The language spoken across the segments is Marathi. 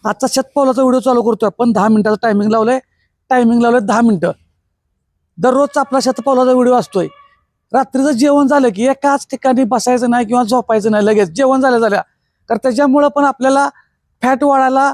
आजचा शतपावलाचा व्हिडिओ चालू करतोय आपण 10 मिनिटाचा टायमिंग लावलंय 10 मिनिटं. दररोजचा आपला शतपावलाचा व्हिडिओ असतोय. रात्रीचं जेवण झालं की एकाच ठिकाणी बसायचं नाही किंवा झोपायचं नाही, लगेच जेवण झाल्या कारण त्याच्यामुळं पण आपल्याला फॅट वाढायला,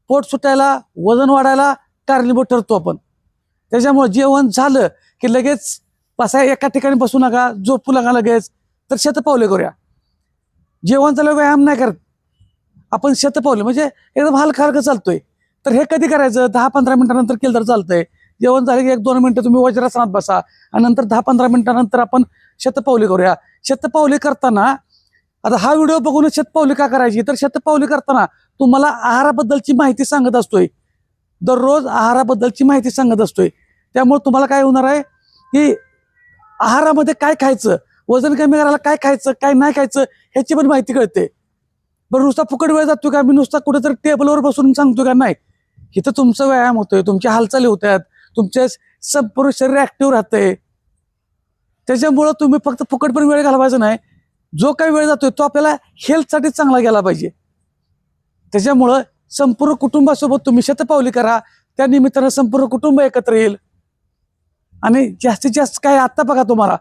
पोट सुटायला, वजन वाढायला कारणीभूत ठरतो आपण. त्याच्यामुळे जेवण झालं की लगेच एका ठिकाणी बसू नका, झोपू नका लगेच, तर शतपावले करूया. जेवण झालं व्यायाम नाही करत आपण, शतपावले म्हणजे एकदम हलका हलका चालतोय. तर हे कधी करायचं? 10-15 मिनिटानंतर केलं तर चालतंय. जेवण झालं की 1-2 मिनिटं तुम्ही वज्रासनात बसा आणि नंतर 10-15 मिनिटानंतर आपण शतपावली करूया. शतपावली करताना आता हा व्हिडिओ बघूनच शतपावली का करायची? तर शतपावली करताना तुम्हाला आहाराबद्दलची माहिती सांगत असतोय, दररोज आहाराबद्दलची माहिती सांगत असतोय. त्यामुळे तुम्हाला काय होणार आहे की आहारामध्ये काय खायचं, वजन कमी करायला काय खायचं, काय नाही खायचं ह्याची पण माहिती कळते. बरं नुसता फुकट वेळ जातो का? मी नुसता कुठेतरी टेबलवर बसून सांगतो का? नाही, इथं तुमचा व्यायाम होतोय, तुमच्या हालचाली होत आहेत, तुमचे संपूर्ण शरीर ऍक्टिव्ह राहतंय. त्याच्यामुळं तुम्ही फक्त फुकट पण वेळ घालवायचा नाही, जो काही वेळ जातोय तो आपल्याला हेल्थसाठी चांगला गेला पाहिजे. त्याच्यामुळं संपूर्ण कुटुंबासोबत तुम्ही शतपावली करा, त्या निमित्तानं संपूर्ण कुटुंब एकत्र येईल. आणि जास्तीत जास्त काय आता बघा, तुम्हाला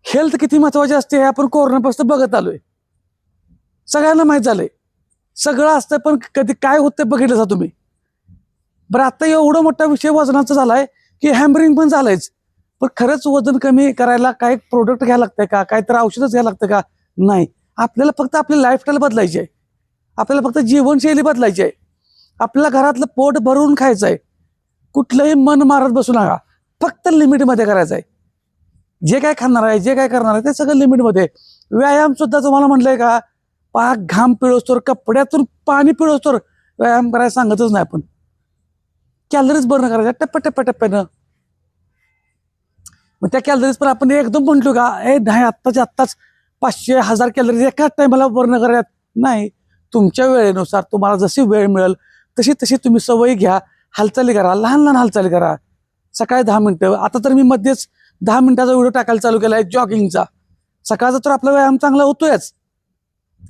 हेल्थ किती महत्वाची असते हे आपण कोरोनापासून बघत आलोय, सगळ्यांना माहीत झालंय. सगळं असतं पण कधी काय होतं बघितलं जा तुम्ही. बरं आता एवढा मोठा विषय वजनाचा झालाय की हॅमरिंग पण झालंयच. पण खरंच वजन कमी करायला काय प्रोडक्ट घ्यायला लागतंय का, काहीतरी औषधच घ्यायला लागतं का? नाही, आपल्याला फक्त आपली लाईफस्टाईल बदलायची आहे, आपल्याला फक्त जीवनशैली बदलायची आहे, आपल्याला घरातलं पोट भरून खायचं आहे. कुठलंही मन मारत बसू नका, फक्त लिमिटमध्ये करायचं आहे. जे काय खाणार आहे, जे काय करणार आहे ते सगळं लिमिटमध्ये. व्यायाम सुद्धा तुम्हाला म्हटलंय का, पाक घाम पिळोस्तोर, कपड्यातून पाणी पिळोस्तोर व्यायाम करायला सांगतच नाही आपण. कॅलरीज बर्न करायच्या टप्प्यानं. मग त्या कॅलरीज पण आपण एकदम म्हटलो का, नाही आत्ताच्या आत्ताच 500-1000 कॅलरीज एकाच टायमाला बर्न करायत नाही. तुमच्या वेळेनुसार तुम्हाला जशी वेळ मिळेल तशी तशी तुम्ही सवयी घ्या, हालचाली करा, लहान लहान हालचाली करा. सकाळी 10 मिनिटं, आता तर मी मध्येच 10 मिनिटाचा व्हिडिओ टाकायला चालू केला आहे जॉगिंगचा. सकाळचा तर आपला व्यायाम चांगला होतोयच,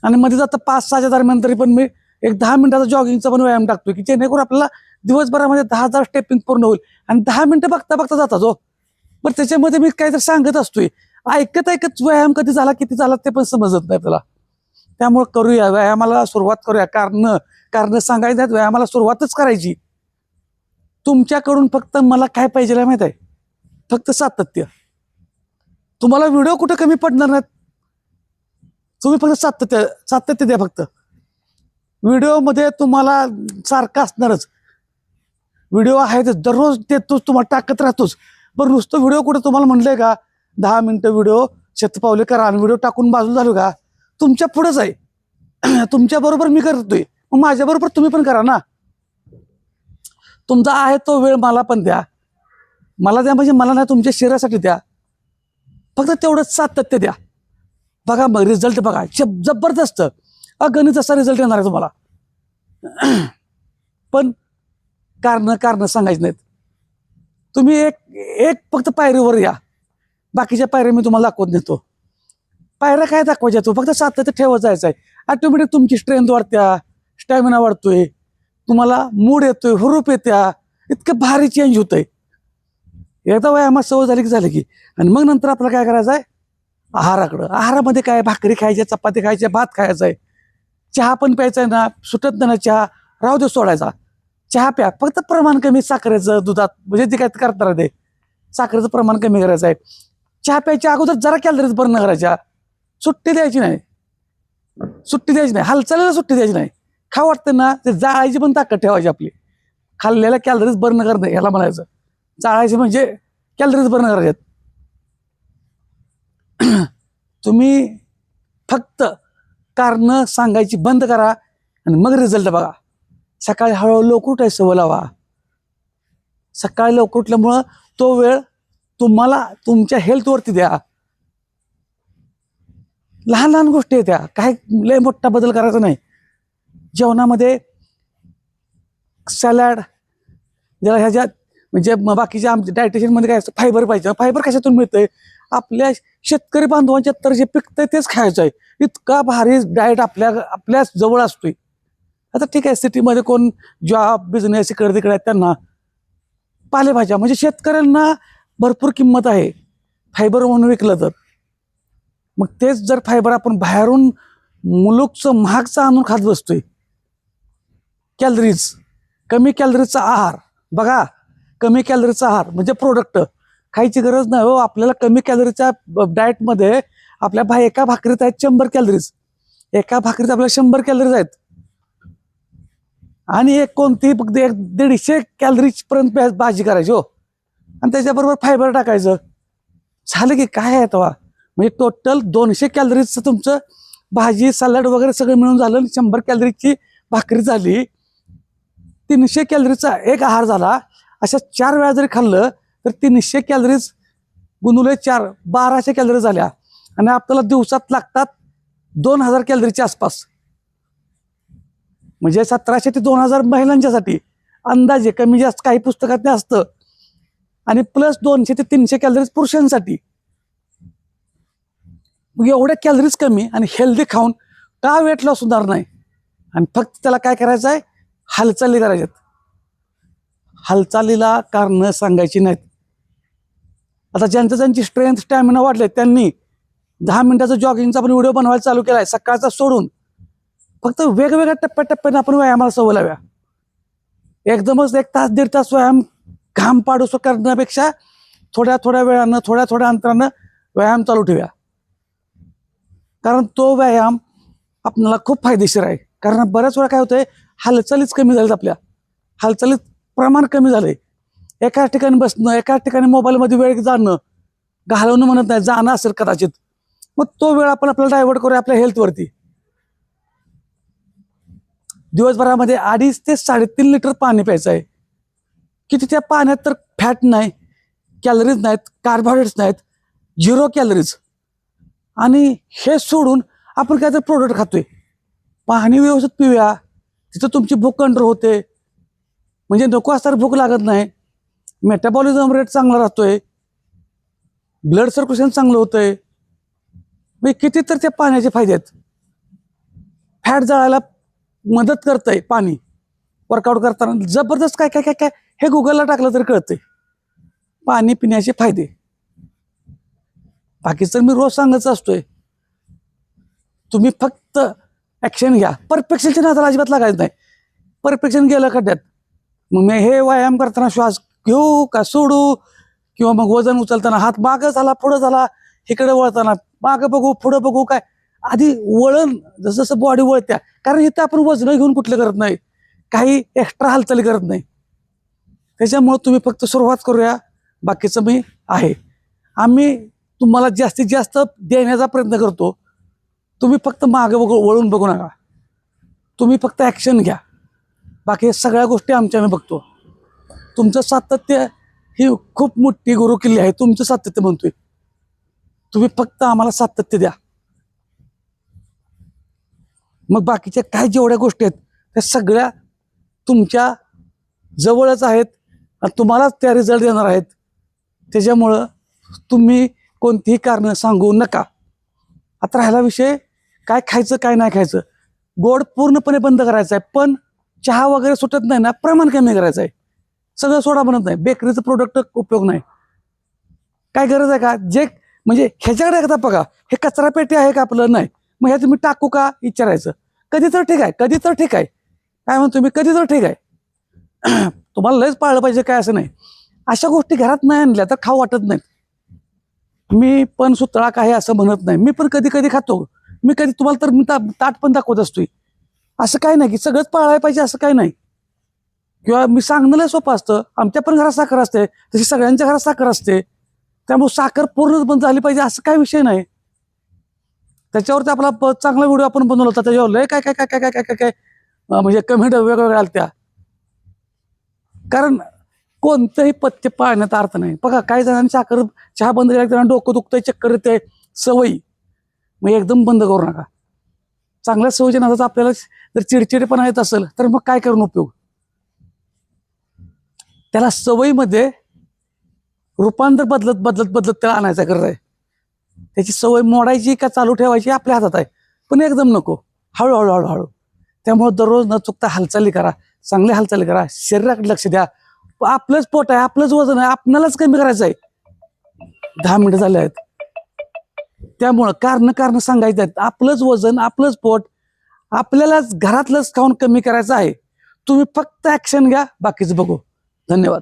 आणि मध्ये जाता 5-6च्या दरम्यान तरी पण मी एक 10 मिनिटाचा जॉगिंगचा पण व्यायाम टाकतोय की जेणेकरून आपल्याला दिवसभरामध्ये 10,000 स्टेपिंग पूर्ण होईल. आणि 10 मिनिटं बघता बघता जातात हो. पण त्याच्यामध्ये मी काहीतरी सांगत असतोय, ऐकत ऐकत व्यायाम कधी झाला किती झाला ते पण समजत नाही त्याला. त्यामुळे करूया, व्यायामाला सुरुवात करूया. कारण सांगायचं आहेत, व्यायामाला सुरुवातच करायची. तुमच्याकडून फक्त मला काय पाहिजे माहित आहे? फक्त सातत्य. तुम्हाला व्हिडिओ कुठं कमी पडणार नाहीत, तुम्ही फक्त सातत्य द्या. फक्त व्हिडिओमध्ये तुम्हाला सारखं असणारच, व्हिडिओ आहेतच, दररोज देतोच, तुम्हाला टाकत राहतोच. बरं नुसतं व्हिडिओ कुठं तुम्हाला म्हटलंय का 10 मिनिटं व्हिडिओ शतपावले करा आणि व्हिडिओ टाकून बाजूला झालो का? तुमच्या पुढंच आहे. तुमच्या बरोबर मी करतोय, मग माझ्या बरोबर तुम्ही पण करा ना. तुमचा आहे तो वेळ मला पण द्या, मला द्या म्हणजे मला नाही, तुमच्या शरीरासाठी द्या. फक्त तेवढंच सातत्य द्या. बघा मग रिझल्ट बघा, जबरदस्त अगणित असा रिझल्ट येणार आहे तुम्हाला. पण कारण सांगायची नाहीत. तुम्ही एक फक्त पायरीवर या, बाकीच्या पायऱ्या मी तुम्हाला दाखवत नेतो. पायऱ्या काय दाखवायच्या, तो फक्त सातत्य ठेवत जायचं आहे. ऑटोमॅटिक तुमची स्ट्रेंथ वाढत्या, स्टॅमिना वाढतोय, तुम्हाला मूड येतोय, हुरूप येत्या, इतकं भारी चेंज होतंय. एकदा व्यायामात सवय झाली की आणि मग नंतर आपल्याला काय करायचं आहे? आहाराकडं. आहारामध्ये काय, भाकरी खायच्या, चपाती खायच्या, भात खायचा आहे, चहा पण प्यायचा आहे ना, सुटत नाही ना चहा, राहू दे सोडायचा. चहा प्या, फक्त प्रमाण कमी साखरेचं दुधात, म्हणजे जे काय करणार ते साखरेचं प्रमाण कमी करायचं आहे. चहा प्यायच्या अगोदर जरा कॅलरीज बर्न करायच्या. सुट्टी द्यायची नाही, हालचालीला सुट्टी द्यायची नाही. खा वाटतं ना, ते जाळायची पण ताकद ठेवायची आपली. खाल्लेल्या कॅलरीज बर्न करणं ह्याला म्हणायचं. जाळायची म्हणजे कॅलरीज बर्न करायच्यात. तुम्ही फक्त कारण सांगायची बंद करा आणि मग रिझल्ट बघा. सकाळी हळूहळू लवकर उठायची सवय लावा. सकाळी लवकर उठल्यामुळं तो वेळ तुम्हाला तुमच्या हेल्थवरती द्या. लहान लहान गोष्टी आहेत त्या, काय लय मोठा बदल करायचा नाही. जेवणामध्ये सॅलड, ज्याला ह्याच्यात म्हणजे बाकीच्या आमच्या डायटिशियनमध्ये काय असतं, फायबर पाहिजे. फायबर कशातून मिळतंय? आपल्या शेतकरी बांधवांच्या तर जे पिकतंय तेच खायचं आहे. इतका भारी डाएट आपल्या जवळ असतोय. आता ठीक आहे, सिटीमध्ये कोण जॉब बिझनेस इकडे तिकडे आहेत त्यांना पालेभाज्या म्हणजे शेतकऱ्यांना भरपूर किंमत आहे फायबर म्हणून विकलं तर. मग तेच जर फायबर आपण बाहेरून मुलुकचं महागचं आणून खात बसतोय. कॅलरीज, कमी कॅलरीजचा आहार बघा, कमी कॅलरीचा आहार म्हणजे प्रोडक्ट खायची गरज नाही हो आपल्याला. कमी कॅलरीच्या डाएटमध्ये आपल्या एका भाकरीत आहेत 100 कॅलरीज, एका भाकरीत आपल्याला 100 कॅलरीज आहेत. आणि एक कोणती फक्त 150 कॅलरीज पर्यंत भाजी करायची हो, आणि त्याच्याबरोबर फायबर टाकायचं, झालं की काय आहे तेव्हा. म्हणजे टोटल 200 कॅलरीजचं तुमचं भाजी सॅलड वगैरे सगळं मिळून झालं. 100 कॅलरीजची भाकरी झाली, 300 कॅलरीचा एक आहार झाला. अशा 4 वेळा जरी खाल्लं तर 300 कॅलरीज गुणुले 4 1200 कॅलरीज झाल्या. आणि आपल्याला दिवसात लागतात 2000 कॅलरीच्या आसपास, म्हणजे 1700 ते 2000 महिलांच्यासाठी अंदाजे, कमी जास्त काही पुस्तकात ते असतं. आणि प्लस 200 ते 300 कॅलरीज पुरुषांसाठी. मग एवढ्या कॅलरीज कमी आणि हेल्दी खाऊन का वेट लॉस होणार नाही. आणि फक्त त्याला काय करायचं आहे, हालचाली करायच्यात. हालचालीला कारणं सांगायची नाहीत. आता ज्यांची स्ट्रेंथ स्टॅमिना वाढले त्यांनी 10 मिनिटाचा जॉगिंगचा पण व्हिडिओ बनवायला चालू केलाय, सकाळचा सोडून. फक्त वेगवेगळ्या टप्प्याटप्प्याने आपण व्यायामाला सवय लाव्या. एकदमच 1 तास 1.5 तास व्यायाम घाम पाडूस करण्यापेक्षा थोड्या थोड्या वेळानं थोड्या थोड्या अंतरानं व्यायाम चालू ठेवूया. कारण तो व्यायाम आपल्याला खूप फायदेशीर आहे. कारण बऱ्याच वेळा काय होतंय, हालचालीच कमी झालीत आपल्या, हालचालीत प्रमाण कमी झालंय. एकाच ठिकाणी बसणं, एकाच ठिकाणी मोबाईलमध्ये वेळ जाणं, घालवणं म्हणत नाही, जाणं असेल कदाचित. मग तो वेळ आपण आपल्याला डायव्हर्ट करूया आपल्या हेल्थवरती. दिवसभरामध्ये 2.5 ते 3.5 लिटर पाणी प्यायचं आहे. किती त्या पाण्यात तर फॅट नाही, कॅलरीज नाहीत, कार्बोहायड्रेट्स नाहीत, 0 कॅलरीज. आणि हे सोडून आपण काय तर प्रोडक्ट खातोय. पाणी व्यवस्थित पिऊया, तिथं तुमची भूक कंट्रोल होते, म्हणजे नको असताना भूक लागत नाही, मेटाबॉलिझम रेट चांगला राहतोय, ब्लड सर्क्युलेशन चांगलं होतंय. म्हणजे किती तर त्या पाण्याचे फायदे आहेत. फॅट जाळायला मदत करतंय पाणी. वर्कआउट करताना जबरदस्त काय काय काय काय हे गुगलला टाकलं तरी कळतंय पाणी पिण्याचे फायदे. बाकीचं मी रोज सांगत असतोय, तुम्ही फक्त ऍक्शन घ्या. परफेक्शनच्या नादाला अजिबात लागायचं नाही. परफेक्शन गेलं खड्ड्यात. मग मी हे व्यायाम करताना श्वास घेऊ का सोडू, किंवा मग वजन उचलताना हात मागं झाला पुढं झाला, इकडे वळताना मागं बघू पुढं बघू, काय आधी वळण जसं जसं बॉडी वळत्या. कारण इथं आपण वजन घेऊन कुठलं करत नाही, काही एक्स्ट्रा हालचाली करत नाही. त्याच्यामुळे तुम्ही फक्त सुरुवात करूया, बाकीचं मी आहे. आम्ही तुम्हाला जास्तीत जास्त देण्याचा प्रयत्न करतो. तुम्ही फक्त मागे वळून बघू नका, तुम्ही फक्त ॲक्शन घ्या. बाकी सगळ्या गोष्टी आमच्या आम्ही बघतो. तुमचं सातत्य ही खूप मोठी गुरुकिल्ली आहे. तुमचं सातत्य म्हणतोय, तुम्ही फक्त आम्हाला सातत्य द्या. मग बाकीच्या काय जेवढ्या गोष्टी आहेत त्या सगळ्या तुमच्या जवळच आहेत आणि तुम्हालाच त्या रिझल्ट देणार आहेत. त्याच्यामुळं तुम्ही कोणतीही कारणं सांगू नका. आता राहिला विषय काय खायचं काय नाही खायचं. गोड पूर्णपणे बंद करायचं आहे, पण चहा वगैरे सुटत नाही ना, प्रमाण कमी करायचं आहे. सगळं सोडा बनत नाही, बेकरीचं प्रोडक्ट उपयोग नाही. काय गरज आहे का, जे म्हणजे ह्याच्याकडे एकदा बघा, हे कचरा पेटी आहे का आपलं, नाही. मग ह्यात तुम्ही टाकू का विचारायचं. कधी तर ठीक आहे, कधी तर ठीक आहे, काय म्हणतो मी, कधी तर ठीक आहे. तुम्हाला लयच पाळलं पाहिजे काय असं नाही. अशा गोष्टी घरात नाही आणल्या तर खाऊ वाटत नाहीत. मी पण सुतळा काय असं म्हणत नाही, मी पण कधी कधी खातो. मी कधी तुम्हाला तर मी ताट पण दाखवत असतोय. असं काय नाही की सगळंच पाळायला पाहिजे असं काय नाही. किंवा मी सांगणं लय सोपं असतं, आमच्या पण घरात साखर असते तशी सगळ्यांच्या घरात साखर असते. त्यामुळे साखर पूर्णच बंद झाली पाहिजे असं काय विषय नाही. त्याच्यावरती आपला चांगला व्हिडिओ आपण बनवला होता, त्याच्यावर लय काय काय काय काय काय काय काय म्हणजे कमेंट वेगवेगळ्या आल्या त्या. कारण कोणतंही पथ्य पाळण्यात अर्थ नाही. बघा काही जणांनी साखर चहा बंद केला, त्यांना डोकं दुखतंय, चक्कर येते, सवयी. मग एकदम बंद करू नका. चांगल्या सवयीच्या नादात आपल्याला जर चिडचिडेपणा येत असेल तर मग काय करून उपयोग. त्याला सवयीमध्ये रूपांतर बदलत बदलत बदलत त्याला आणायचा गरज आहे. त्याची सवय मोडायची का चालू ठेवायची आपल्या हातात आहे, पण एकदम नको, हळूहळू हळूहळू. त्यामुळे दररोज न चुकता हालचाली करा, चांगल्या हालचाली करा, शरीराकडे लक्ष द्या. आपलंच पोट आहे, आपलंच वजन आहे, आपणालाच कमी करायचं आहे. 10 मिनिटं झाले आहेत. त्यामुळं कारण सांगायचं आहेत. आपलंच वजन, आपलंच पोट, आपल्यालाच घरातलंच खाऊन कमी करायचं आहे. तुम्ही फक्त ऍक्शन घ्या, बाकीचं बघू. धन्यवाद.